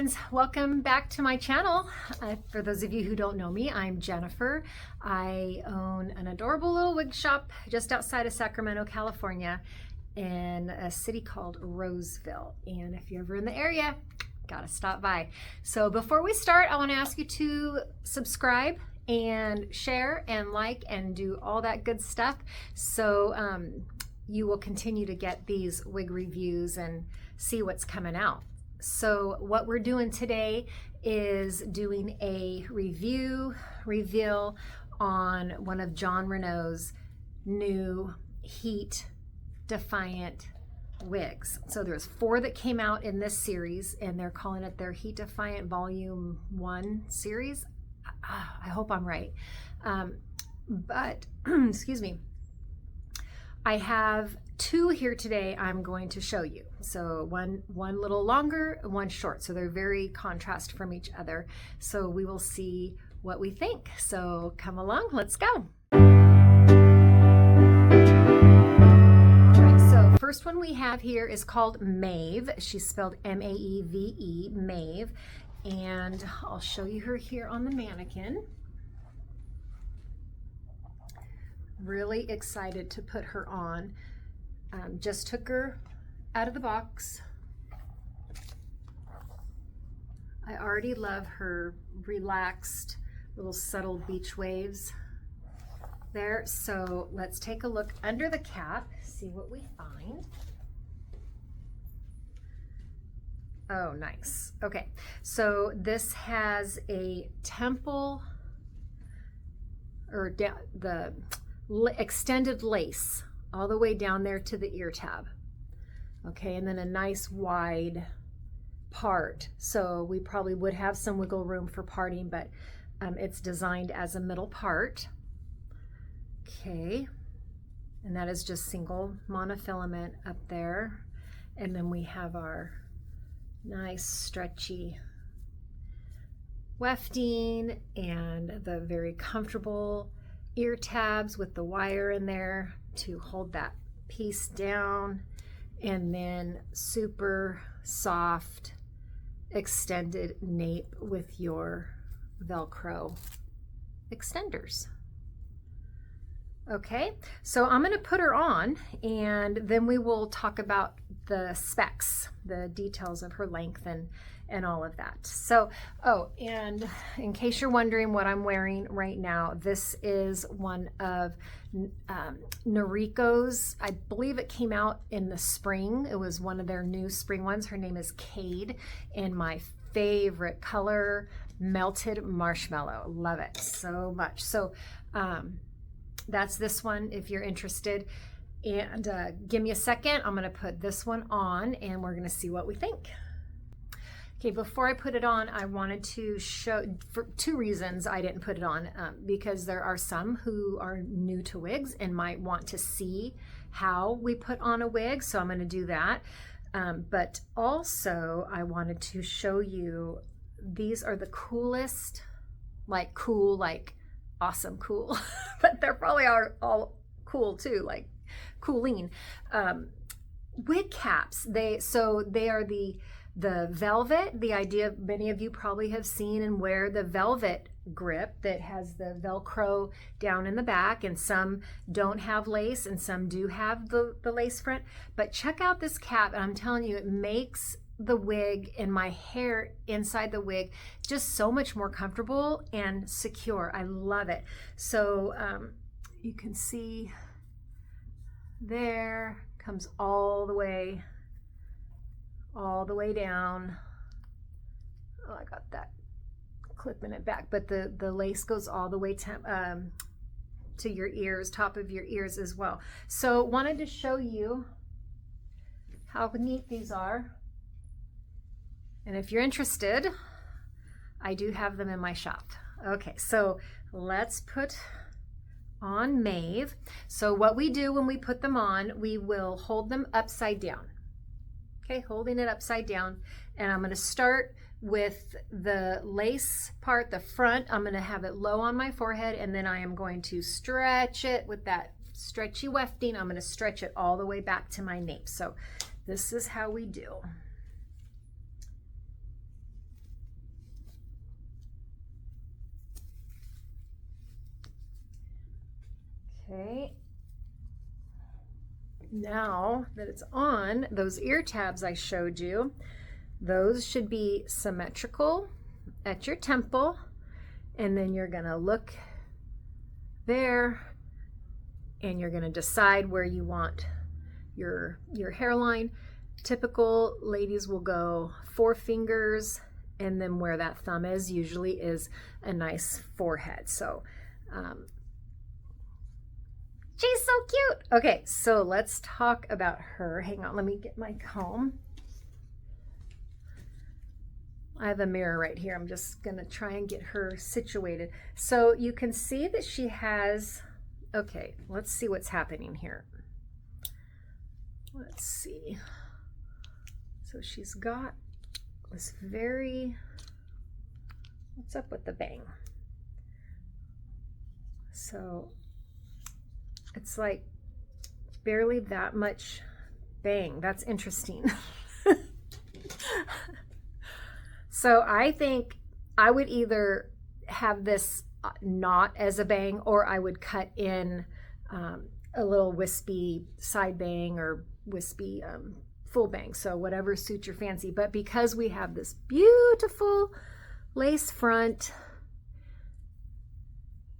friends, welcome back to my channel. For those of you who don't know me, I'm Jennifer. I own an adorable little wig shop just outside of Sacramento, California in a city called Roseville. And if you're ever in the area, gotta stop by. So before we start, I want to ask you to subscribe and share and like and do all that good stuff, so you will continue to get these wig reviews and see what's coming out. So what we're doing today is doing a reveal on one of Jon Renau's new Heat Defiant wigs. So there's 4 that came out in this series, and they're calling it their Heat Defiant Volume 1 series. I hope I'm right. But excuse me. I have 2 here today I'm going to show you. So one little longer, one short. So they're very contrast from each other. So we will see what we think. So come along, let's go. All right, so first one we have here is called Maeve. She's spelled M-A-E-V-E, Maeve. And I'll show you her here on the mannequin. Really excited to put her on. Just took her out of the box. I already love her relaxed little subtle beach waves there. So let's take a look under the cap, see what we find. Oh, nice. Okay, so this has a temple, or the extended lace all the way down there to the ear tab. Okay, and then a nice wide part. So we probably would have some wiggle room for parting, but it's designed as a middle part. Okay, and that is just single monofilament up there. And then we have our nice stretchy wefting and the very comfortable ear tabs with the wire in there to hold that piece down, and then super soft extended nape with your Velcro extenders. Okay, so I'm going to put her on, and then we will talk about the specs, the details of her length and all of that. So, oh, and in case you're wondering what I'm wearing right now, this is one of Noriko's. I believe it came out in the spring. It was one of their new spring ones. Her name is Cade, in my favorite color, melted marshmallow. Love it so much. So that's this one if you're interested. And give me a second. I'm going to put this one on, and we're going to see what we think. Okay, before I put it on, I wanted to show, for 2 reasons I didn't put it on, because there are some who are new to wigs and might want to see how we put on a wig, so I'm going to do that. But also I wanted to show you, these are the coolest, like cool, like awesome cool, but they're probably all cool too, like cooling wig caps. They are the velvet, the idea many of you probably have seen and wear the velvet grip that has the Velcro down in the back, and some don't have lace and some do have the lace front. But check out this cap, and I'm telling you, it makes the wig and my hair inside the wig just so much more comfortable and secure. I love it. So you can see there, comes all the way down. Oh, I got that clip in it back, but the lace goes all the way to your ears, top of your ears as well. So wanted to show you how neat these are. And if you're interested, I do have them in my shop. Okay, so let's put on Maeve. So what we do when we put them on, we will hold them upside down. Okay, holding it upside down. And I'm going to start with the lace part, the front. I'm going to have it low on my forehead, and then I am going to stretch it with that stretchy wefting. I'm going to stretch it all the way back to my nape. So this is how we do. Okay. Now that it's on, those ear tabs I showed you, those should be symmetrical at your temple, and then you're gonna look there and you're gonna decide where you want your hairline. Typical ladies will go 4 fingers, and then where that thumb is usually is a nice forehead. So she's so cute. Okay, so let's talk about her. Hang on, let me get my comb. I have a mirror right here. I'm just gonna try and get her situated. So you can see that she has, okay, let's see what's happening here. Let's see. So she's got this very, what's up with the bang? So it's like barely that much bang. That's interesting. So I think I would either have this not as a bang, or I would cut in a little wispy side bang or wispy full bang. So whatever suits your fancy. But because we have this beautiful lace front,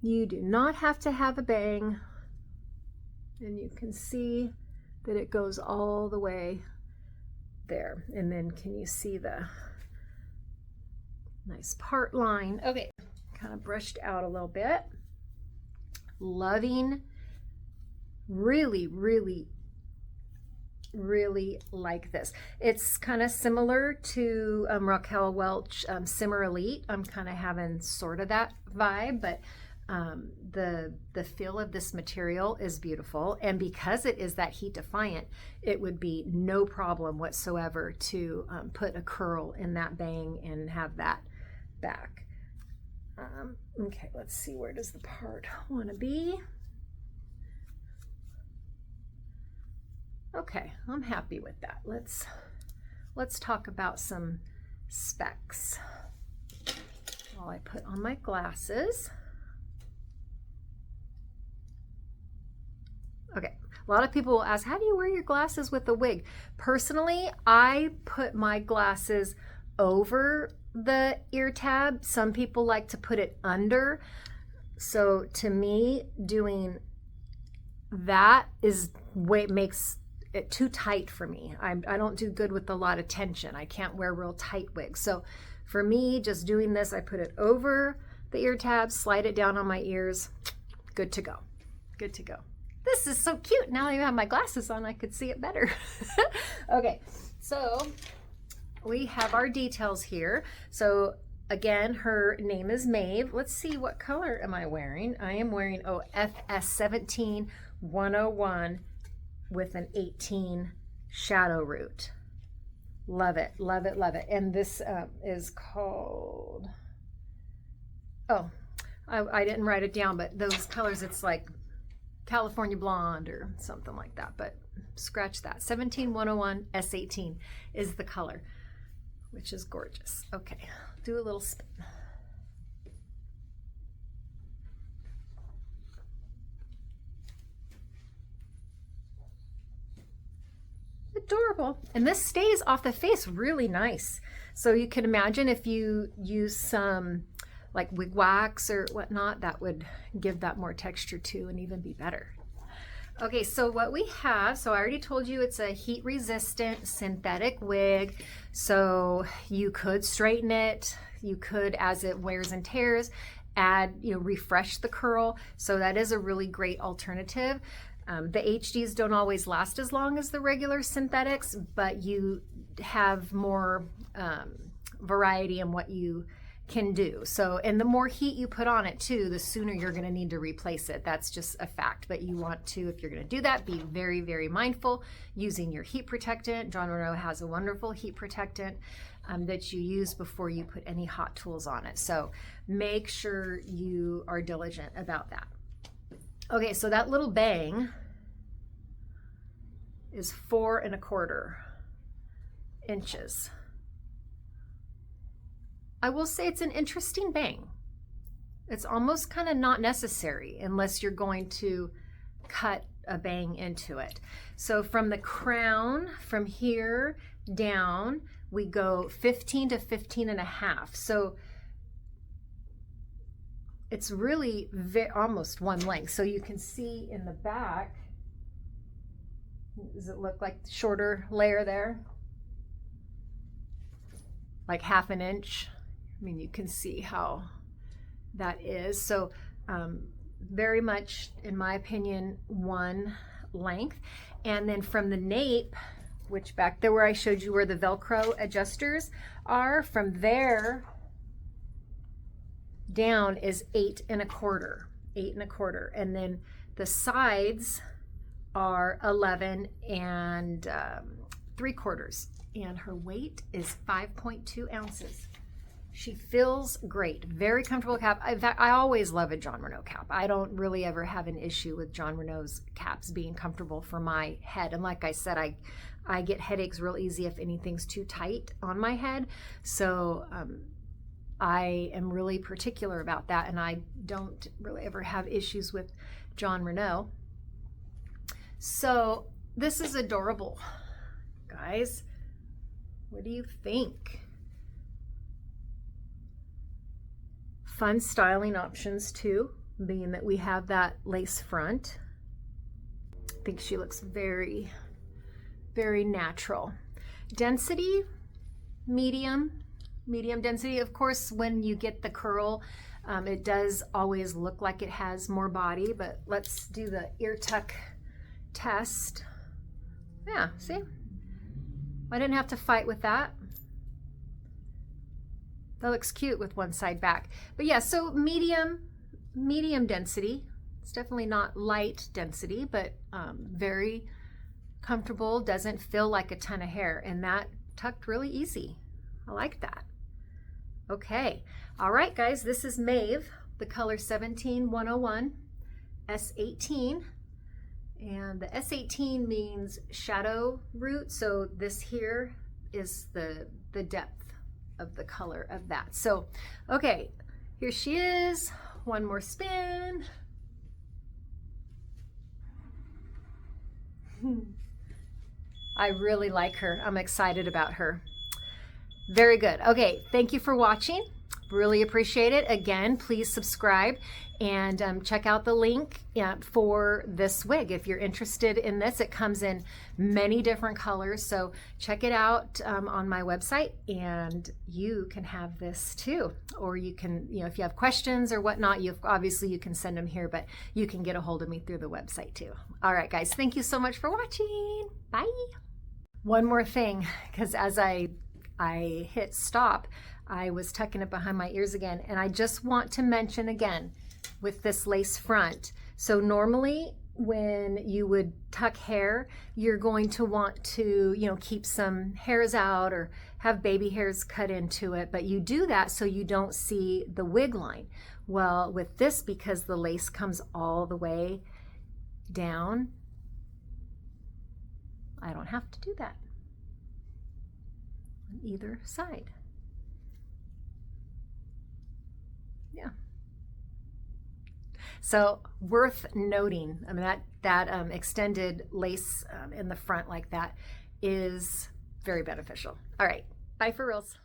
you do not have to have a bang. And you can see that it goes all the way there. And then can you see the nice part line? Okay, kind of brushed out a little bit. Loving, really, really, really like this. It's kind of similar to Raquel Welch Simmer Elite. I'm kind of having sort of that vibe, but the feel of this material is beautiful, and because it is that heat defiant, it would be no problem whatsoever to put a curl in that bang and have that back. Okay, let's see, where does the part want to be? Okay, I'm happy with that. Let's talk about some specs while I put on my glasses. Okay, a lot of people will ask, how do you wear your glasses with a wig? Personally, I put my glasses over the ear tab. Some people like to put it under. So to me, doing that is way makes it too tight for me. I don't do good with a lot of tension. I can't wear real tight wigs. So for me, just doing this, I put it over the ear tab, slide it down on my ears, good to go, good to go. This is so cute. Now that I have my glasses on, I could see it better. Okay, so we have our details here. So again, her name is Maeve. Let's see, what color am I wearing? I am wearing, FS17 101 with an 18 shadow root. Love it, love it, love it. And this is called, I didn't write it down, but those colors, it's like California Blonde or something like that, but scratch that. 17101 S18 is the color, which is gorgeous. Okay, do a little spin. Adorable. And this stays off the face really nice. So you can imagine if you use some like wig wax or whatnot, that would give that more texture too and even be better. Okay, so what we have, so I already told you it's a heat resistant synthetic wig. So you could straighten it, you could, as it wears and tears, add, refresh the curl. So that is a really great alternative. The HDs don't always last as long as the regular synthetics, but you have more variety in what you can do. So, and the more heat you put on it too, the sooner you're going to need to replace it. That's just a fact. But you want to, if you're going to do that, be very, very mindful using your heat protectant. Jon Renau has a wonderful heat protectant that you use before you put any hot tools on it. So make sure you are diligent about that. Okay, so that little bang is 4 1/4 inches. I will say it's an interesting bang. It's almost kind of not necessary unless you're going to cut a bang into it. So from the crown, from here down, we go 15 to 15 and a half. So it's really almost one length. So you can see in the back, does it look like shorter layer there? Like half an inch. I mean, you can see how that is. So very much, in my opinion, one length. And then from the nape, which back there where I showed you where the Velcro adjusters are, from there down is 8 1/4, 8 1/4. And then the sides are 11 3/4. And her weight is 5.2 ounces. She feels great, very comfortable cap. In fact, I always love a Jon Renau cap. I don't really ever have an issue with Jon Renau's caps being comfortable for my head. And like I said, I get headaches real easy if anything's too tight on my head. So I am really particular about that, and I don't really ever have issues with Jon Renau. So this is adorable, guys. What do you think? Fun styling options too, being that we have that lace front. I think she looks very, very natural. Density, medium density. Of course, when you get the curl, it does always look like it has more body, but let's do the ear tuck test. Yeah, see? I didn't have to fight with that. That looks cute with one side back. But yeah, so medium density. It's definitely not light density, but very comfortable. Doesn't feel like a ton of hair, and that tucked really easy. I like that. Okay, all right, guys, this is Maeve, the color 17101, S18. And the S18 means shadow root, so this here is the depth of the color of that. So, okay, here she is. One more spin. I really like her. I'm excited about her. Very good. Okay, thank you for watching. Really appreciate it. Again, please subscribe and check out the link for this wig if you're interested in this. It comes in many different colors, so check it out on my website, and you can have this too. Or you can, if you have questions or whatnot, obviously you can send them here, but you can get a hold of me through the website too. All right, guys, thank you so much for watching. Bye. One more thing, because as I hit stop, I was tucking it behind my ears again, and I just want to mention again with this lace front. So normally when you would tuck hair, you're going to want to, keep some hairs out or have baby hairs cut into it, but you do that so you don't see the wig line. Well, with this, because the lace comes all the way down, I don't have to do that on either side. Yeah. So worth noting, I mean, that extended lace in the front like that is very beneficial. All right, bye for reals.